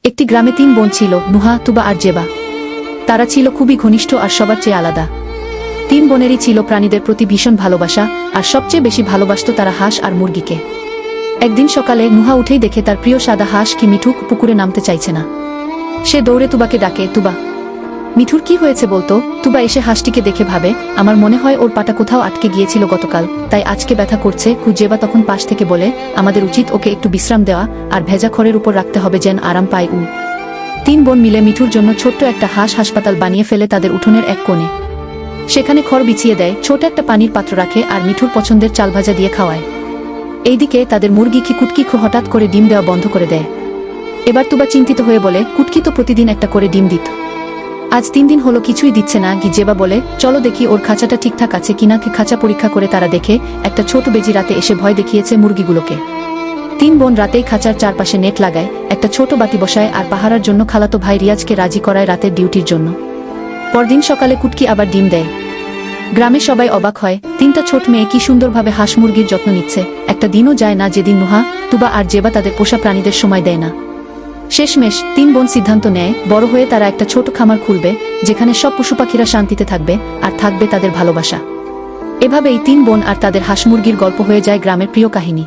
একটি গ্রামে 3 বোন ছিল, নুহা, তুবা আর জেবা। তারা ছিল খুবই ঘনিষ্ঠ আর সবার চেয়ে আলাদা। 3 বোনেরই ছিল প্রাণীদের প্রতি ভীষণ ভালোবাসা, আর সবচেয়ে বেশি ভালোবাসত তারা হাঁস আর মুরগিকে। একদিন সকালে নুহা উঠেই দেখে তার প্রিয় সাদা হাঁস কি মিঠুক পুকুরে নামতে চাইছে না। সে দৌড়ে তুবাকে ডাকে, তুবা, মিঠুর কি হয়েছে বলতো। তুবা এসে হাঁসটিকে দেখে ভাবে, আমার মনে হয় ওর পাটা কোথাও আটকে গিয়েছিল গতকাল, তাই আজকে ব্যথা করছে। জেবা তখন পাশ থেকে বলে, আমাদের উচিত ওকে একটু বিশ্রাম দেওয়া, আর ভেজা খড়ের উপর রাখতে হবে যেন আরাম পায় ও। 3 বোন মিলে মিঠুর জন্য ছোট্ট একটা হাঁস হাসপাতাল বানিয়ে ফেলে তাদের উঠোনের এক কোণে। সেখানে খড় বিছিয়ে দেয়, ছোট একটা পানির পাত্র রাখে, আর মিঠুর পছন্দের চাল ভাজা দিয়ে খাওয়ায়। এইদিকে তাদের মুরগি কুটকি হঠাৎ করে ডিম দেওয়া বন্ধ করে দেয়। এবার তুবা চিন্তিত হয়ে বলে, কুটকি তো প্রতিদিন একটা করে ডিম দিত, আজ 3 দিন হলো কিছুই দিচ্ছে না। জেবা বলে, চলো দেখি ওর খাঁচাটা ঠিকঠাক আছে কিনা। খাঁচা পরীক্ষা করে তারা দেখে একটা ছোট বেজি রাতে এসে ভয় দেখিয়েছে মুরগিগুলোকে। 3 বোন রাতেই খাঁচার চারপাশে নেট লাগায়, একটা ছোট বাতি বসায়, আর পাহারার জন্য খালাতো ভাই রিয়াজকে রাজি করায় রাতের ডিউটির জন্য। পরদিন সকালে কুটকি আবার ডিম দেয়। গ্রামে সবাই অবাক হয়, 3টা ছোট মেয়ে কি সুন্দরভাবে হাঁস মুরগির যত্ন নিচ্ছে। একটা দিনও যায় না যেদিন নুহা, তুবা আর জেবা তাদের পোষা প্রাণীদের সময় দেয় না। শেষমেশ 3 বোন সিদ্ধান্ত নেয়, বড় হয়ে তারা একটা ছোট খামার খুলবে, যেখানে সব পশু পাখিরা শান্তিতে থাকবে, আর থাকবে তাদের ভালোবাসা। এভাবেই 3 বোন আর তাদের হাঁস মুরগির গল্প হয়ে যায় গ্রামের প্রিয় কাহিনী।